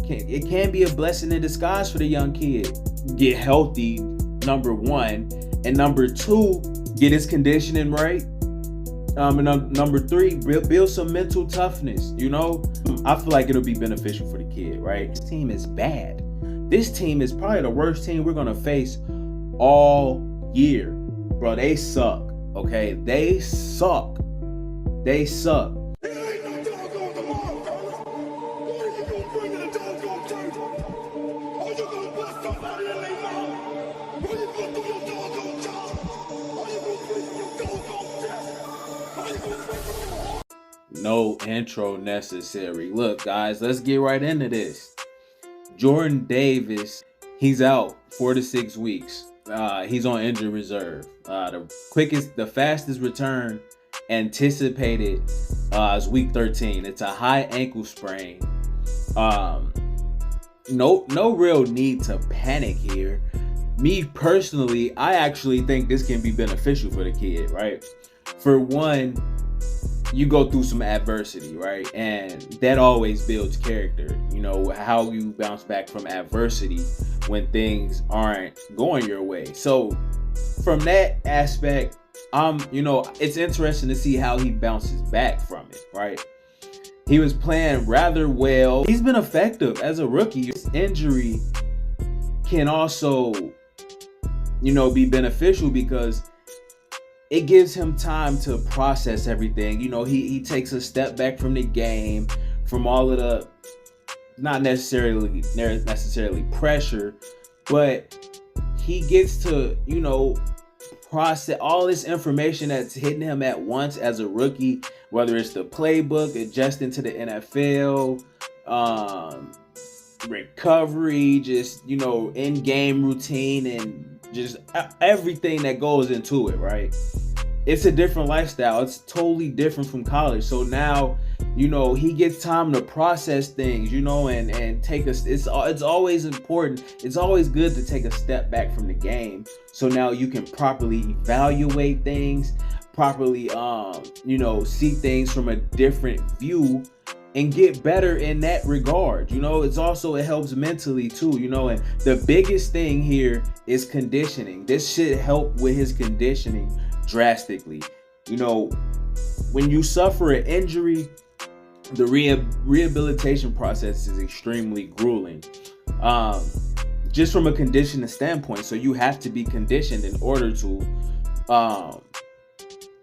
it can be a blessing in disguise for the young kid. Get healthy, number one, and number two, get his conditioning right. And number three, build some mental toughness. I feel like it'll be beneficial for the kid, right? This team is bad. This team is probably the worst team we're gonna face all year, bro. They suck. Okay, they suck. They suck. No intro necessary. Look, guys, let's get right into this. Jordan Davis, he's out 4 to 6 weeks. He's on injured reserve. The fastest return anticipated is week 13. It's a high ankle sprain. No real need to panic here. Me personally, I actually think this can be beneficial for the kid, right? For one, you go through some adversity, right? And that always builds character. How you bounce back from adversity when things aren't going your way. So from that aspect, it's interesting to see how he bounces back from it, right? He was playing rather well. He's been effective as a rookie. His injury can also, be beneficial because it gives him time to process everything. He takes a step back from the game, from all of the not necessarily pressure, but he gets to, process all this information that's hitting him at once as a rookie, whether it's the playbook, adjusting to the NFL, recovery, just, in-game routine, and just everything that goes into it, right? It's a different lifestyle. It's totally different from college. So now, he gets time to process things, and take it's always important. It's always good to take a step back from the game. So now you can properly evaluate things, properly, see things from a different view and get better in that regard. It helps mentally too, and the biggest thing here is conditioning. This should help with his conditioning drastically. When you suffer an injury, the rehabilitation process is extremely grueling, just from a conditioning standpoint. So you have to be conditioned in order to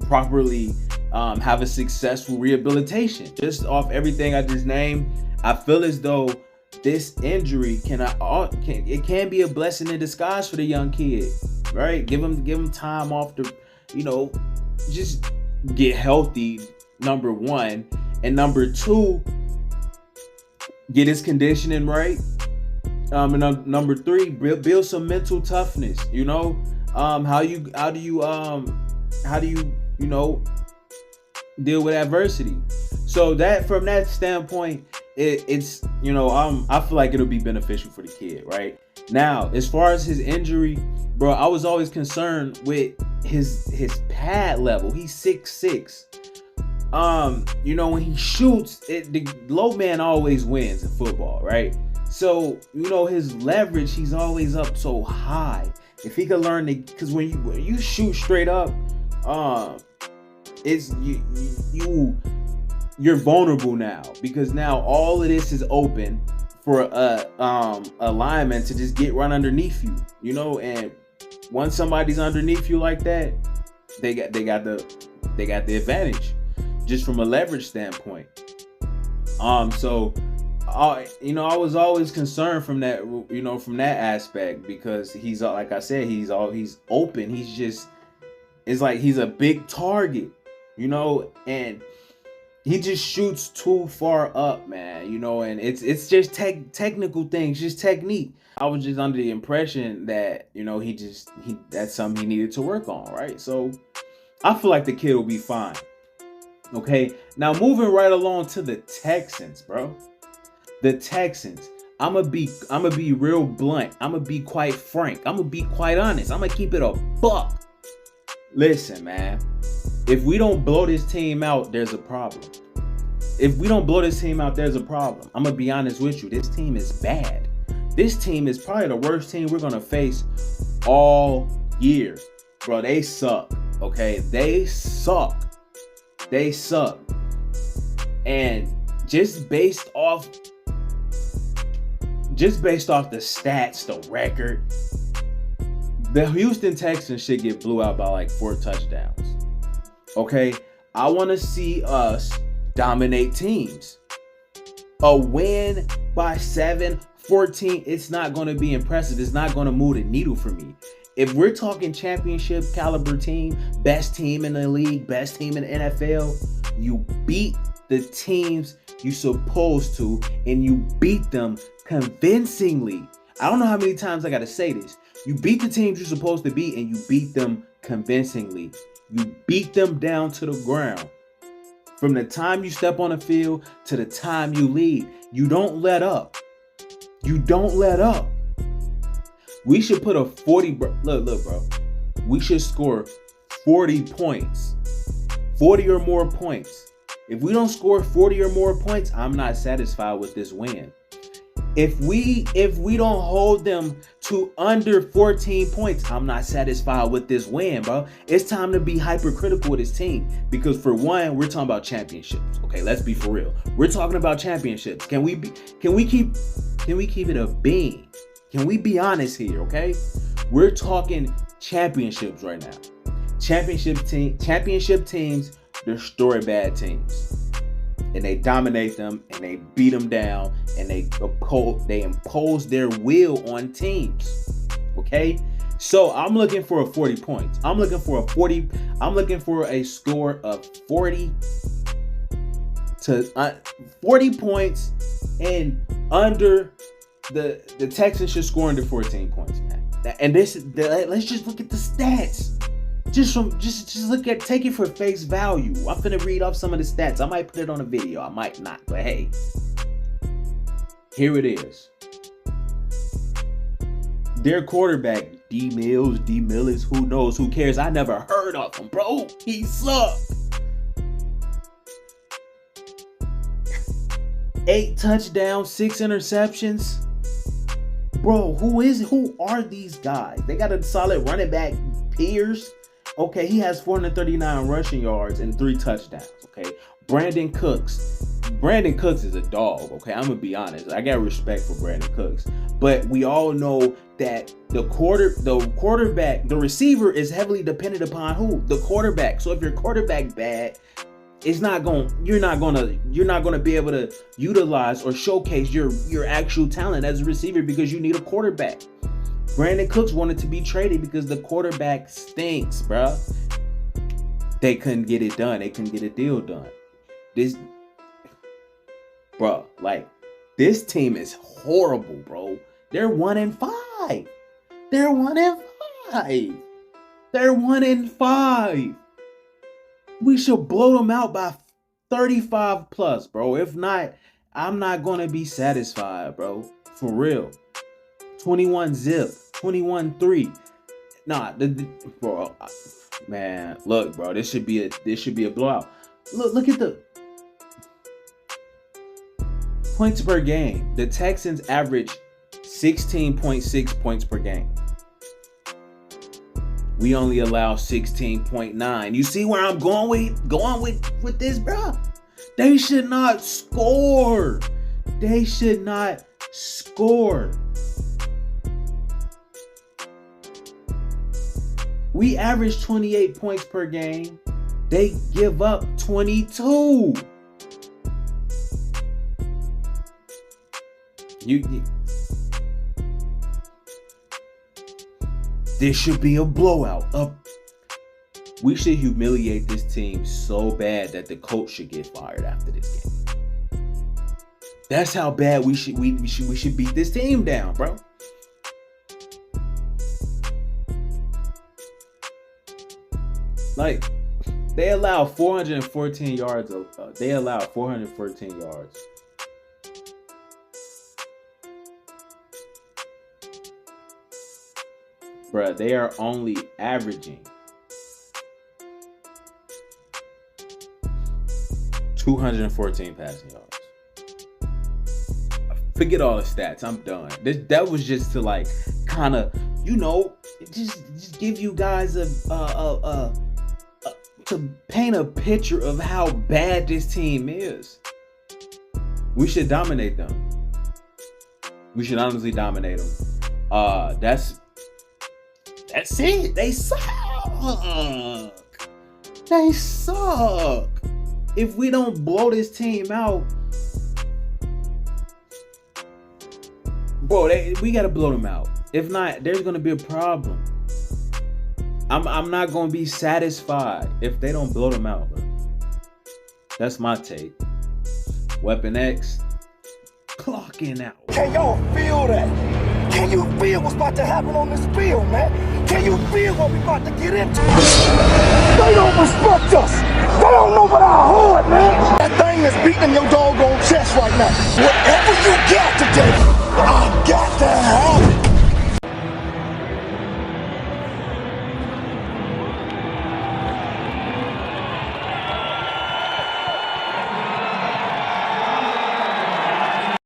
properly have a successful rehabilitation. Just off everything I just named, I feel as though this injury can be a blessing in disguise for the young kid, right? Give him time off to, just get healthy, number one, and number two, get his conditioning right. And number three, build some mental toughness. How do you deal with adversity? So that, from that standpoint, it's I feel like it'll be beneficial for the kid, right? Now, as far as his injury, bro, I was always concerned with his pad level. He's 6'6". When he shoots, the low man always wins in football, right? So, his leverage, he's always up so high. If he could learn to, because when you shoot straight up, it's you're vulnerable now, because now all of this is open for a lineman to just run underneath you, and once somebody's underneath you like that, they got the advantage just from a leverage standpoint. So I was always concerned from that, from that aspect, because he's, like I said, he's open. It's like he's a big target, and he just shoots too far up, man, and it's just technical things, just technique. I was just under the impression that, that's something he needed to work on, right? So I feel like the kid will be fine. Okay, now moving right along to the Texans, bro. The Texans. I'm gonna be real blunt. I'm gonna be quite frank. I'm gonna be quite honest. I'm gonna keep it a buck. Listen, man. If we don't blow this team out, there's a problem. If we don't blow this team out, there's a problem. I'm gonna be honest with you. This team is bad. This team is probably the worst team we're gonna face all year. Bro, they suck. Okay? They suck. They suck. And just based off the stats, the record, the Houston Texans should get blew out by like 4 touchdowns. Okay? I want to see us dominate teams. A win by 7, 14, it's not going to be impressive. It's not going to move the needle for me. If we're talking championship caliber team, best team in the league, best team in the NFL, you beat the teams you supposed to, and you beat them convincingly. I don't know how many times I got to say this. You beat the teams you're supposed to beat, and you beat them convincingly. You beat them down to the ground. From the time you step on the field to the time you leave, you don't let up. You don't let up. We should put a 40, look, bro. We should score 40 points. 40 or more points. If we don't score 40 or more points, I'm not satisfied with this win. If we don't hold them to under 14 points, I'm not satisfied with this win, bro. It's time to be hypercritical with this team. Because for one, we're talking about championships. Okay, let's be for real. We're talking about championships. Can we keep it a bean? Can we be honest here, okay? We're talking championships right now. Championship teams destroy bad teams. And they dominate them, and they beat them down, and they impose their will on teams. Okay? So I'm looking for 40 points. I'm looking for a score of 40 to 40 points, and under the Texans should score under 14 points, man. And let's just look at the stats. Just take it for face value. I'm finna read off some of the stats. I might put it on a video. I might not, but hey, here it is. Their quarterback, D Millis, who knows, who cares? I never heard of him, bro. He sucked. 8 touchdowns, 6 interceptions. Bro, who are these guys? They got a solid running back, Pierce. Okay, he has 439 rushing yards and 3 touchdowns. Okay, Brandon Cooks is a dog. Okay, I'm gonna be honest. I got respect for Brandon Cooks, but we all know that the quarterback, the receiver is heavily dependent upon who? The quarterback. So if your quarterback bad, you're not gonna be able to utilize or showcase your actual talent as a receiver because you need a quarterback. Brandon Cooks wanted to be traded because the quarterback stinks, bro. They couldn't get it done. They couldn't get a deal done. This team is horrible, bro. They're 1-5. They're 1-5. They're 1-5. We should blow them out by 35 plus, bro. If not, I'm not gonna be satisfied, bro. For real. 21-0. 21-3. Nah, bro, man, look, bro, this should be a blowout. Look at the points per game. The Texans average 16.6 points per game. We only allow 16.9. You see where I'm going with this, bro? They should not score. They should not score. We average 28 points per game. They give up 22. This should be a blowout. We should humiliate this team so bad that the coach should get fired after this game. That's how bad we should beat this team down, bro. Like, they allow 414 yards. They allow 414 yards. Bruh, they are only averaging 214 passing yards. Forget all the stats. I'm done. That was just to like kind of, just give you guys to paint a picture of how bad this team is. We should dominate them. We should honestly dominate them. That's it. They suck. They suck. If we don't blow this team out, bro, we gotta blow them out. If not, there's gonna be a problem. I'm not gonna be satisfied if they don't blow them out, bro. That's my take. Weapon X, clocking out. Can y'all feel that? Can you feel what's about to happen on this field, man? Can you feel what we about to get into? They don't respect us. They don't know about our heart, man. That thing is beating your doggone chest right now. Whatever you got today,